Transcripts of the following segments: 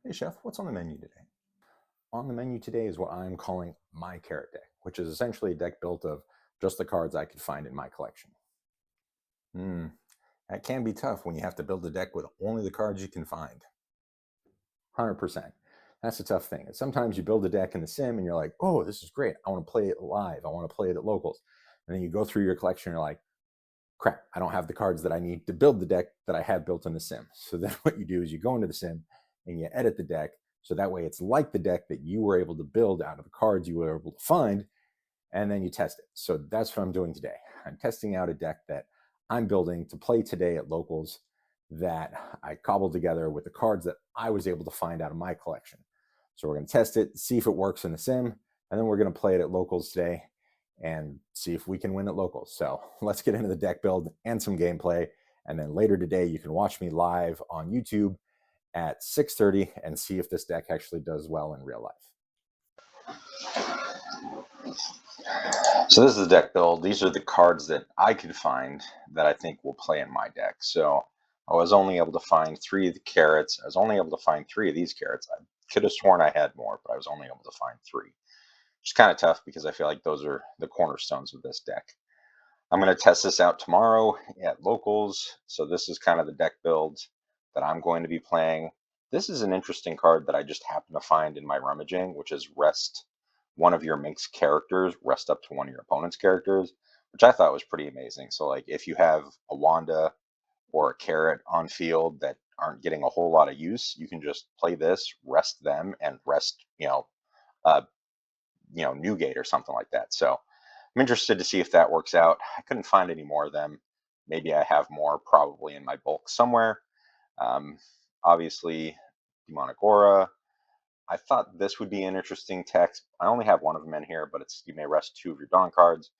Hey chef, what's on the menu today? On the menu today is what I'm calling my carrot deck, which is essentially a deck built of just the cards I could find in my collection. That can be tough when you have to build a deck with only the cards you can find. 100%. That's a tough thing. And sometimes you build a deck in the sim and you're like, oh, this is great. I want to play it live. I want to play it at locals. And then you go through your collection and you're like, crap, I don't have the cards that I need to build the deck that I had built in the sim. So then what you do is you go into the sim and you edit the deck. So that way it's like the deck that you were able to build out of the cards you were able to find, and then you test it. So that's what I'm doing today. I'm testing out a deck that I'm building to play today at locals that I cobbled together with the cards that I was able to find out of my collection. So we're going to test it, see if it works in the sim, and then we're going to play it at locals today and see if we can win at locals. So let's get into the deck build and some gameplay. And then later today, you can watch me live on YouTube at 6:30 and see if this deck actually does well in real life. So this is the deck build. These are the cards that I could find that I think will play in my deck. So I was only able to find 3 of the carrots. I was only able to find 3 of these carrots. I could have sworn I had more, but I was only able to find 3. Which is kind of tough because I feel like those are the cornerstones of this deck. I'm going to test this out tomorrow at locals. So this is kind of the deck build that I'm going to be playing. This is an interesting card that I just happened to find in my rummaging, which is rest one of your Mink's characters, rest up to one of your opponent's characters, which I thought was pretty amazing. So like if you have a Wanda or a carrot on field that aren't getting a whole lot of use, you can just play this, rest them, and rest, Newgate or something like that. So I'm interested to see if that works out. I couldn't find any more of them. Maybe I have more probably in my bulk somewhere. Obviously, Demonic Aura. I thought this would be an interesting text. I only have one of them in here, but it's you may rest 2 of your Dawn cards.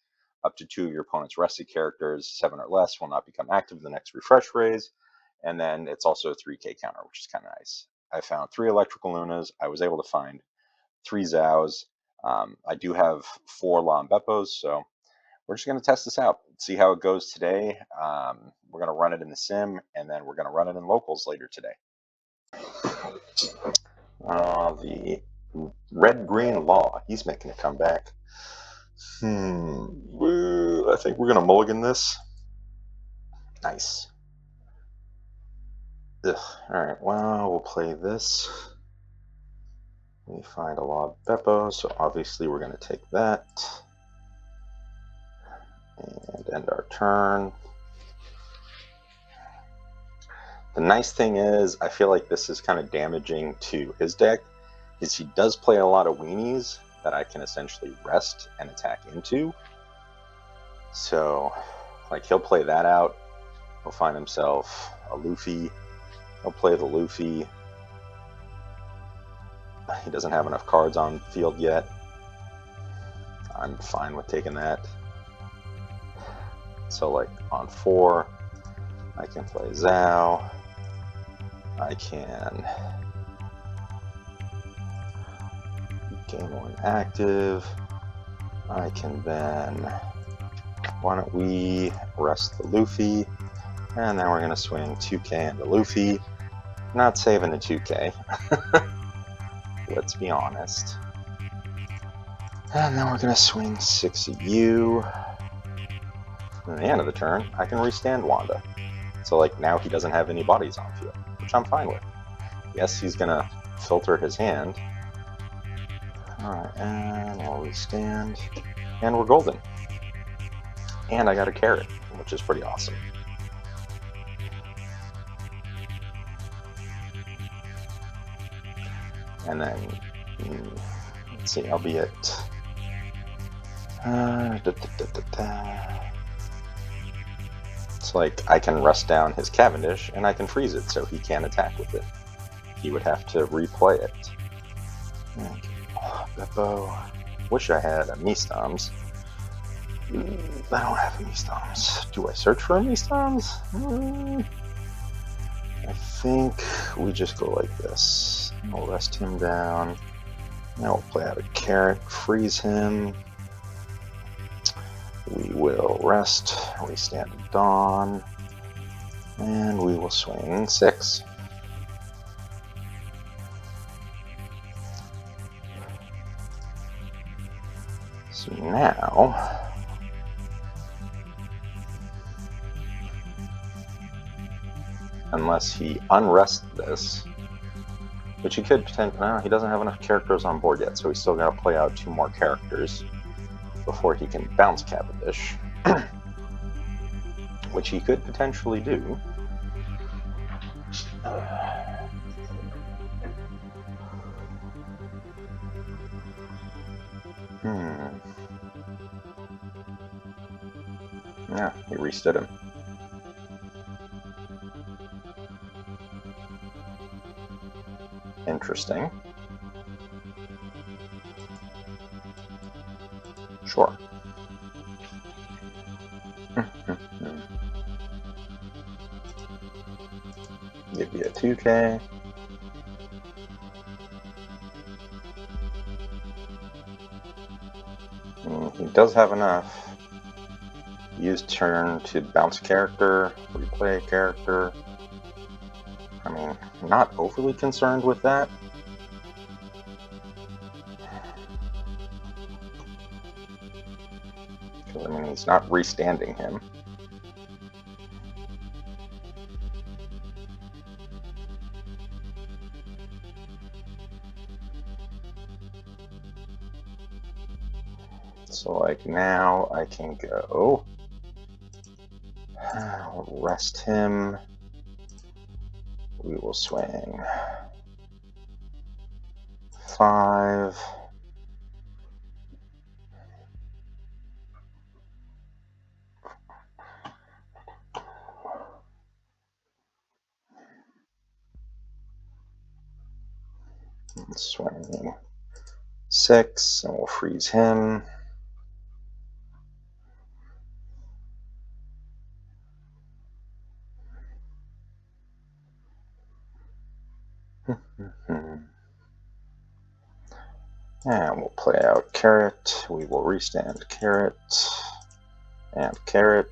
Up to 2 of your opponent's rested characters, 7 or less, will not become active the next refresh raise. And then it's also a 3k counter, which is kind of nice. I found 3 Electrical Lunas. I was able to find 3 Zows. I do have 4 Lon Beppos, so we're just going to test this out, see how it goes today. We're going to run it in the sim, and then we're going to run it in locals later today. The red-green law, he's making a comeback. I think we're going to mulligan this. Nice. Ugh. All right, well, we'll play this. We find a law of Beppo, so obviously we're going to take that. And end our turn. The nice thing is, I feel like this is kind of damaging to his deck, is he does play a lot of weenies that I can essentially rest and attack into. So, like, he'll play that out. He'll find himself a Luffy. He'll play the Luffy. He doesn't have enough cards on field yet. I'm fine with taking that. So, like, on 4, I can play Zhao. I can gain 1 active. I can then, why don't we rest the Luffy, and then we're going to swing 2k into Luffy. Not saving the 2k. Let's be honest. And then we're going to swing 6 of you. And at the end of the turn, I can restand Wanda. So like now he doesn't have any bodies on field, which I'm fine with. Yes, he's going to filter his hand. Alright, and I'll restand. And we're golden. And I got a carrot, which is pretty awesome. And then, let's see, I'll be at... It's like I can rest down his Cavendish and I can freeze it so he can't attack with it. He would have to replay it. Okay. Oh, Beppo. Wish I had a Mestoms. I don't have a Mestoms. Do I search for a Mestoms? I think we just go like this. We'll rest him down. Now we'll play out a carrot, freeze him. We will rest, we stand at dawn, and we will swing 6. So now, unless he unrests this, which he could potentially, no, he doesn't have enough characters on board yet, so he's still got to play out 2 more characters before he can bounce Cavendish, which he could potentially do. Yeah, he restood him. Interesting. Sure. Give you a 2K. He does have enough. Use turn to bounce character, replay a character. I mean, not overly concerned with that. Because, I mean, he's not restanding him. So, like, now I can go rest him. We will swing 5. Swing 6, and we'll freeze him. And we'll play out Carrot. We will restand Carrot and Carrot.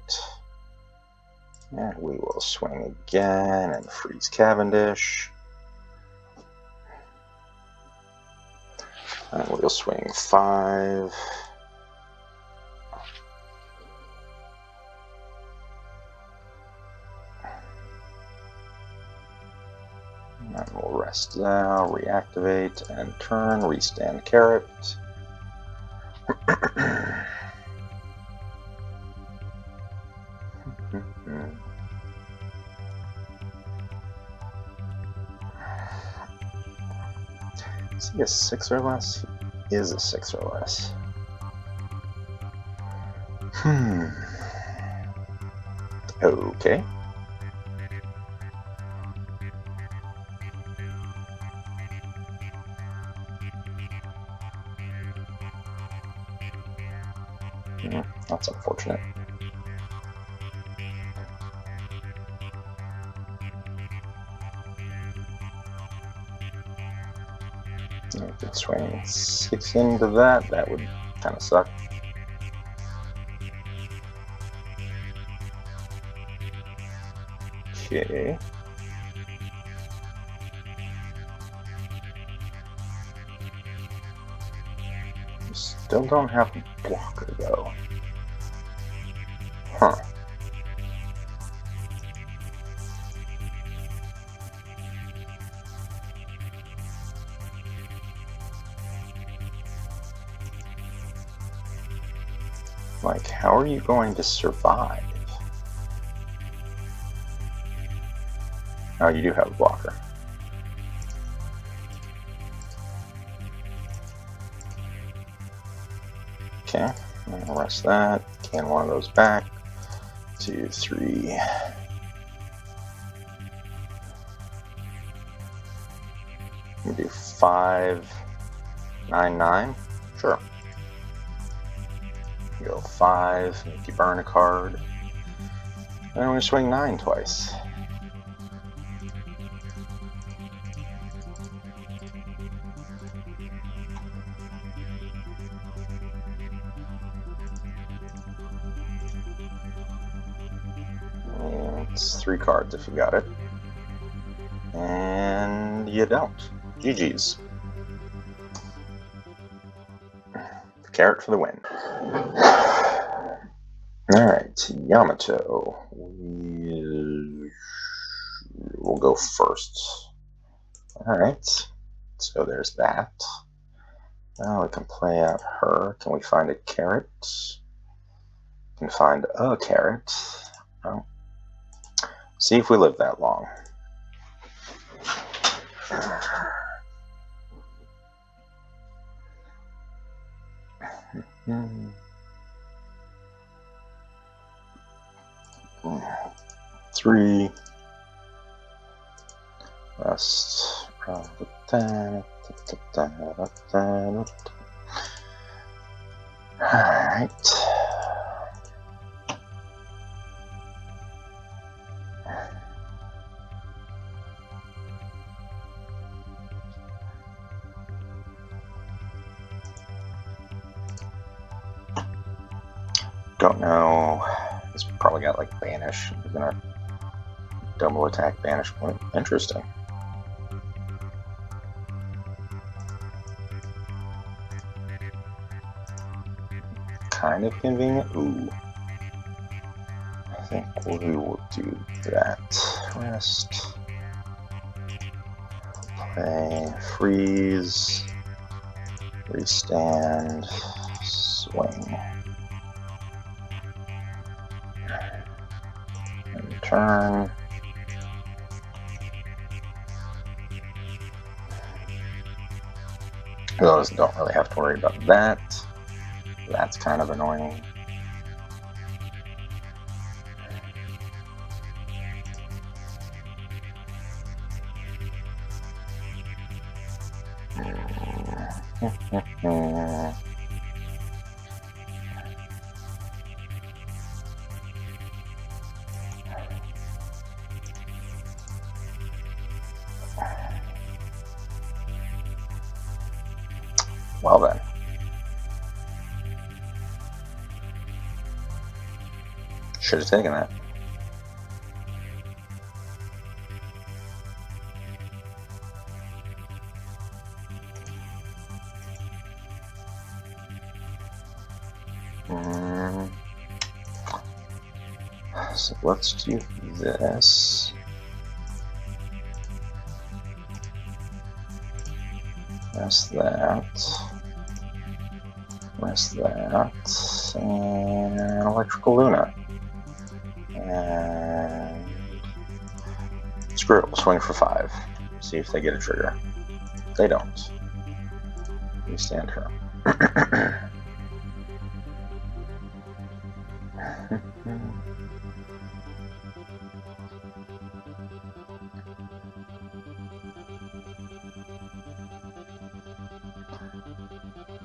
And we will swing again and freeze Cavendish. And we'll swing 5. And we'll rest now, reactivate, and turn, restand Carrot. Is he a 6 or less? He is a 6 or less. Okay. That's unfortunate. I could swing 6 into that. That would kind of suck. Okay. Still don't have a blocker though. Huh. Like, how are you going to survive? Oh, you do have a blocker. Okay, I'm gonna rest that. Can one of those back. 2, 3. We do 5, 9, 9. Sure. Go 5, make you burn a card. And we're gonna swing 9 twice. It's 3 cards if you got it. And you don't. GG's. Carrot for the win. All right, Yamato. We'll go first. All right, so there's that. Now we can play out her. Can we find a carrot? Can find a carrot. Oh. See if we live that long. Three. Rest. Alright. Don't know. It's probably got like banish. We're gonna double attack banish point. Interesting. Kind of convenient. Ooh. I think we will do that. Rest. Play. Freeze. Restand. Swing. And turn. Those don't really have to worry about that. That's kind of annoying. Well then. Should have taken that. So let's do this. Rest that. Rest that. And Electrical Luna. And screw it, we'll swing for 5. See if they get a trigger. They don't. We stand her.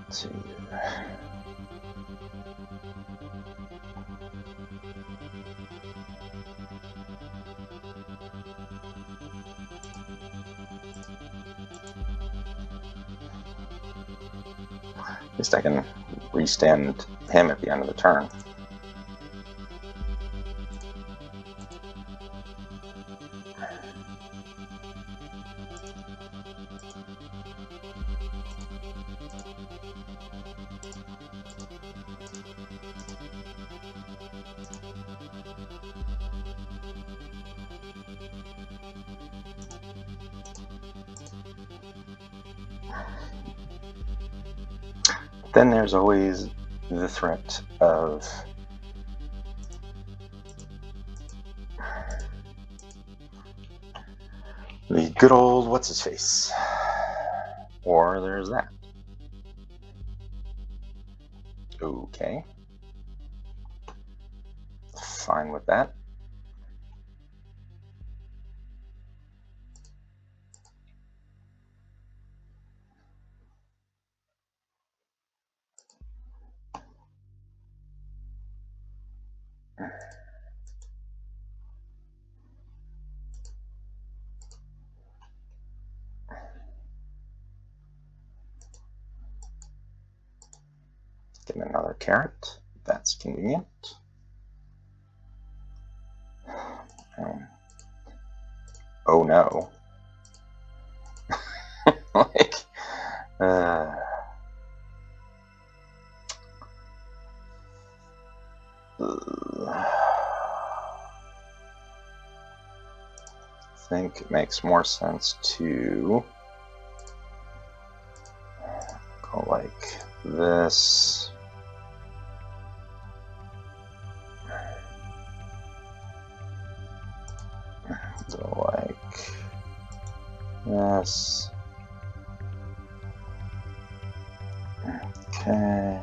Let's see. At least I can restand him at the end of the turn. Then there's always the threat of the good old what's-his-face. Or there's that. Okay. Fine with that. Get another carrot. That's convenient. Oh no. Like, I think it makes more sense to go like this. Go like this. Okay.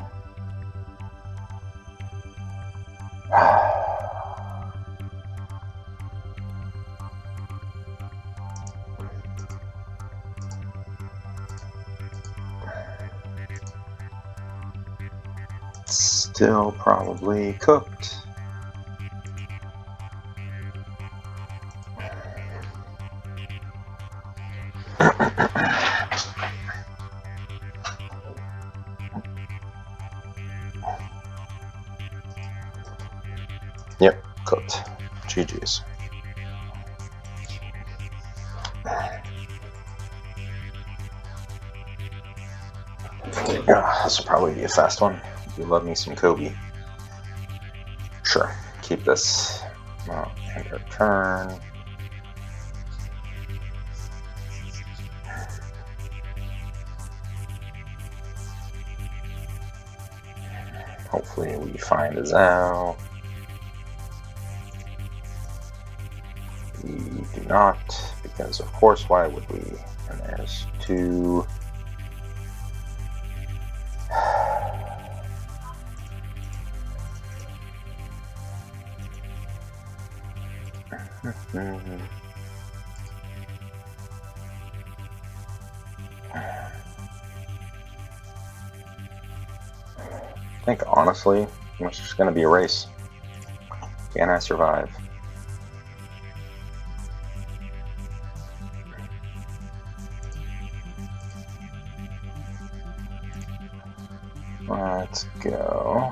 Still probably cooked. Yep, cooked. GG's. This will probably be a fast one. You love me some Kobe. Sure, keep this. Well, end our turn. Hopefully we find a Zao. We do not, because of course, why would we? And there's two. I think honestly, it's just going to be a race. Can I survive? Let's go.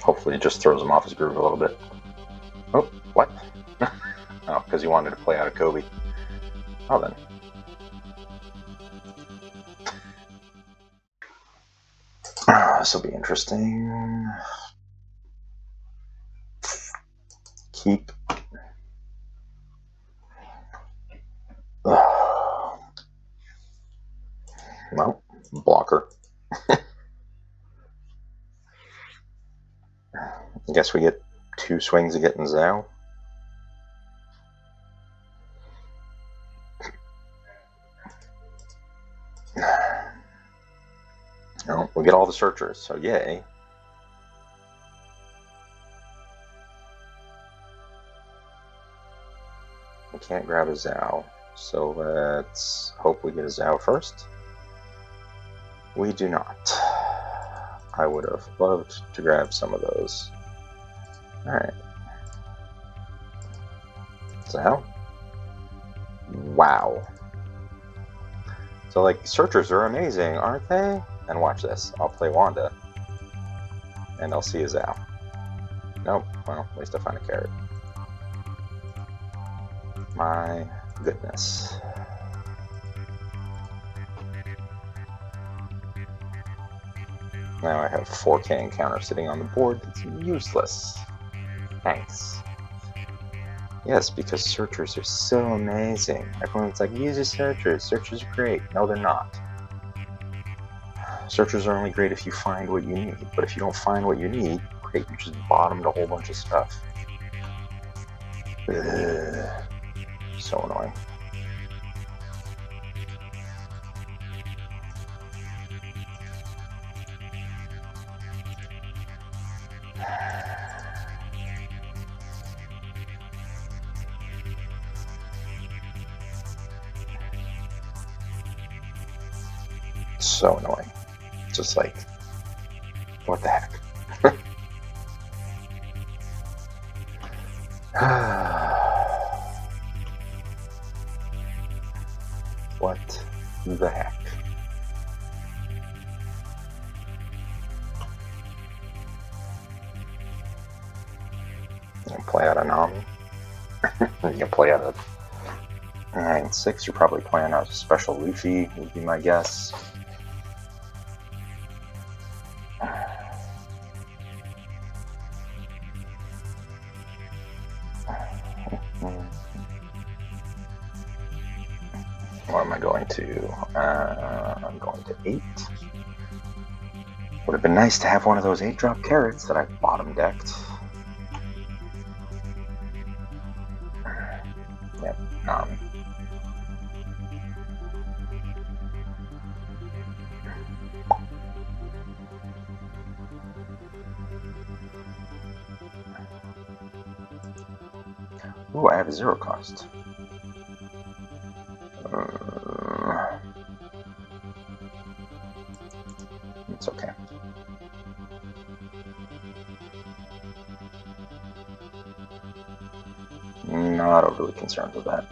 Hopefully it just throws him off his groove a little bit. Oh, what? Oh, because he wanted to play out of Kobe. Oh, then. This will be interesting. Keep. Well, blocker. I guess we get 2 swings of getting Zao. Oh, we get all the searchers, so yay. We can't grab a Zao, so let's hope we get a Zao first. We do not. I would have loved to grab some of those. Alright. Zao? Wow. So, like, searchers are amazing, aren't they? And watch this. I'll play Wanda. And I'll see a Zao. Nope. Well, at least I find a carrot. My goodness. Now I have 4K encounter sitting on the board that's useless. Thanks. Yes, because searchers are so amazing. Everyone's like, use a searcher. Searchers are great. No, they're not. Searchers are only great if you find what you need. But if you don't find what you need, great, you just bottomed a whole bunch of stuff. Ugh. So annoying. so annoying. Just like, what the heck? What the heck? You can play out a Nami. You can play out a 9-6. You're probably playing out a special Luffy, would be my guess. What am I going to? I'm going to 8. Would have been nice to have one of those 8-drop carrots that I bottom decked. Yep, Ooh, I have a 0 cost. It's okay. Not overly concerned with that.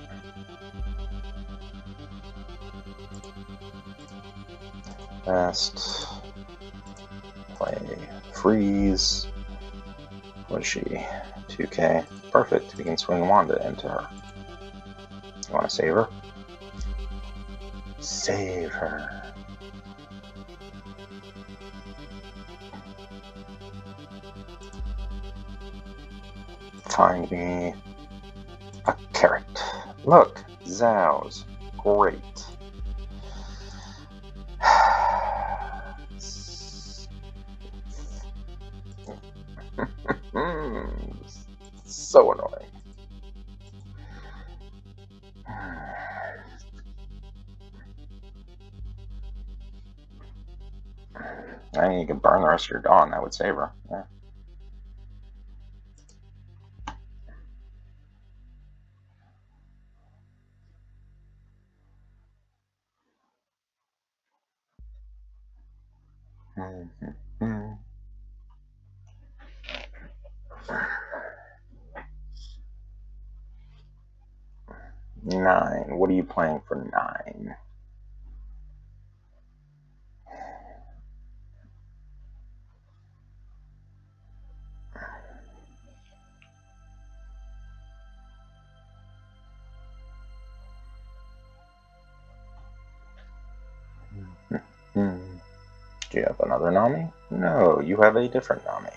Fast. Play freeze. What is she? 2k. Perfect. We can swing Wanda into her. You want to save her? Save her. Find me a carrot. Look, Zhao's. Great. So annoying. I mean, you can burn the rest of your dawn. That would save her. Yeah. Nine. What are you playing for 9? Do you have another Nami? No, you have a different Nami.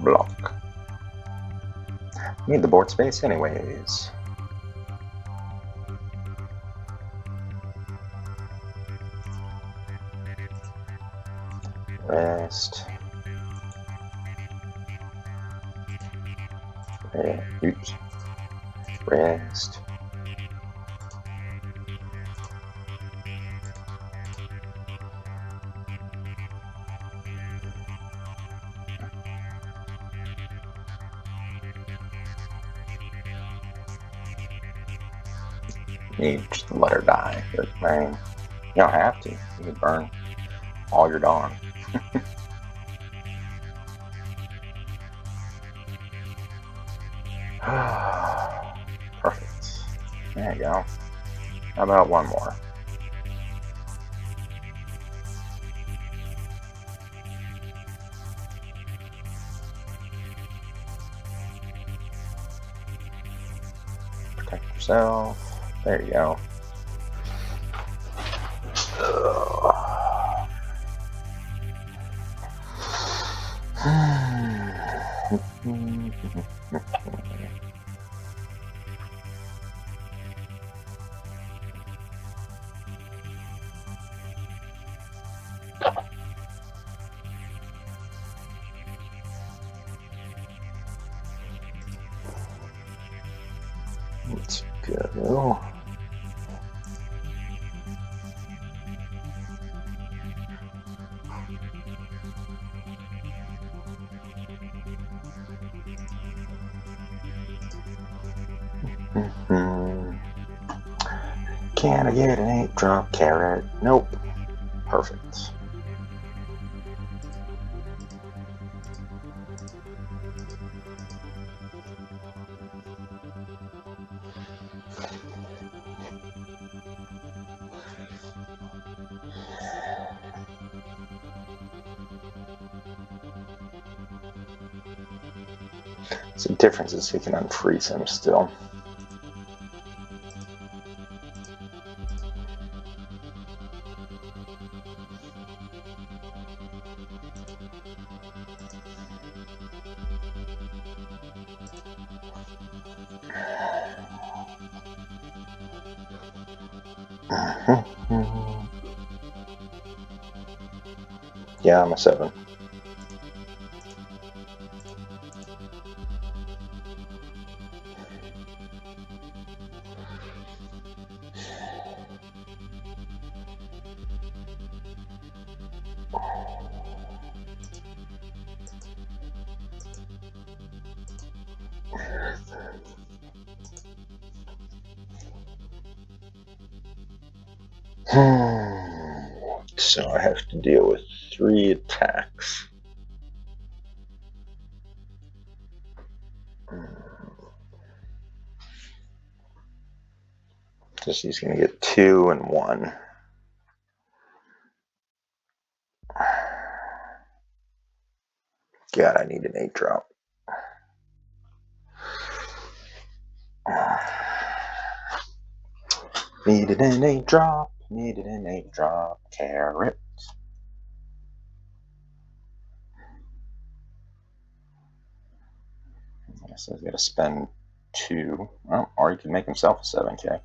Block. Need the board space anyways. Rest. Oops. Rest. You just let her die, but I mean, you don't have to. You can burn all your dawn. Perfect. There you go. How about one more? Protect yourself. There you go. go. Can I get an 8-drop carrot? Nope. Perfect. So the difference is he can unfreeze him still. Yeah, I'm a 7. So I have to deal with 3 attacks. Just he's going to get 2 and 1. God, I need an 8-drop. Needed an 8-drop. Needed an 8-drop carrot. I guess I've got to spend 2. Well, or he can make himself a 7K.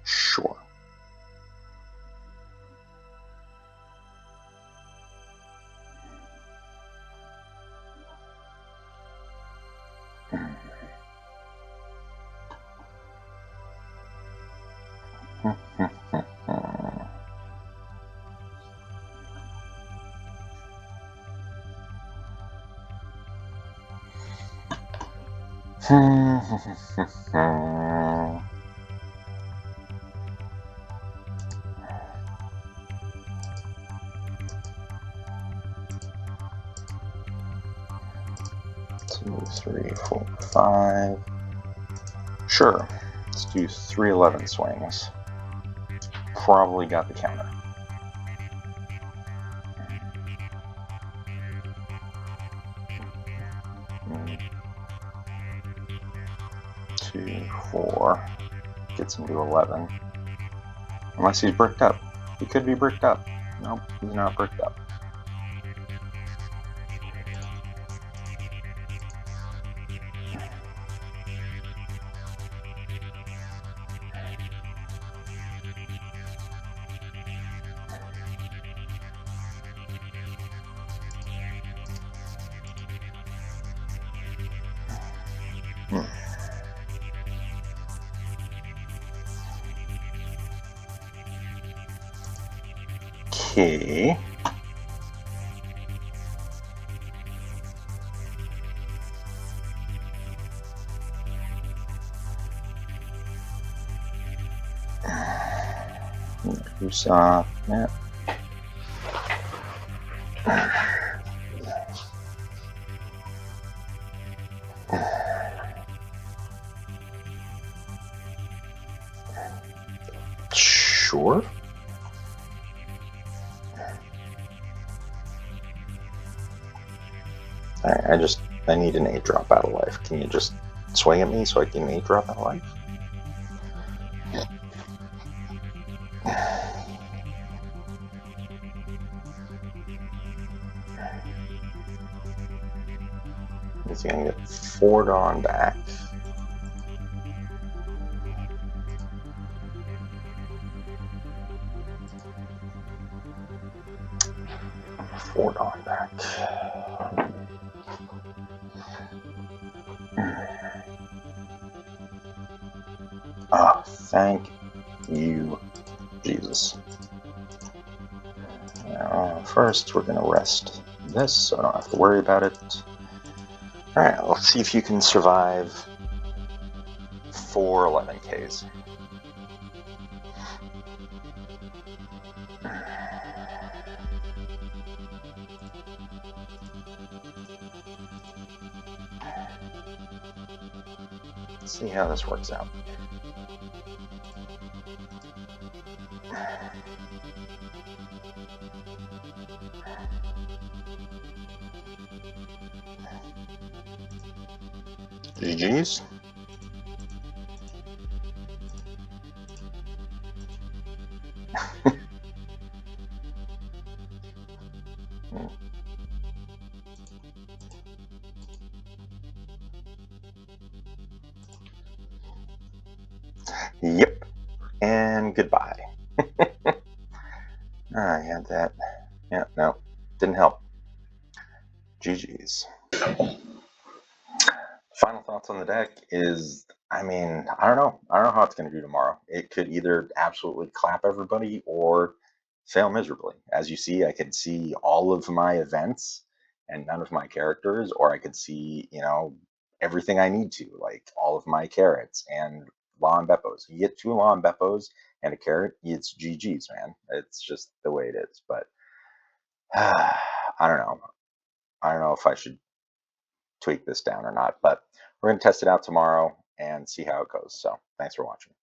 Sure. Two, 3, 4, 5. Sure. Let's do 3 11 swings. Probably got the counter. Two, 4. Gets him to 11. Unless he's bricked up. He could be bricked up. Nope, he's not bricked up. Okay. Who's yeah. Sure. I need an 8-drop out of life. Can you just swing at me so I can 8-drop out of life? He's gonna get 4 Dawn back. Ford on back. Ah, thank you, Jesus. Now, first, we're going to rest this so I don't have to worry about it. Alright, let's see if you can survive 4 11Ks. Let's see how this works out. GG's. Yep. And goodbye. I had that. Yeah, no. Didn't help. GG's. Final thoughts on the deck is, I mean, I don't know. I don't know how it's going to do tomorrow. It could either absolutely clap everybody or fail miserably. As you see, I could see all of my events and none of my characters, or I could see, everything I need to, like all of my carrots and lawn beppos. You get 2 lawn beppos and a carrot, it's GG's, man. It's just the way it is. But I don't know. I don't know if I should tweak this down or not, but we're going to test it out tomorrow and see how it goes. So thanks for watching.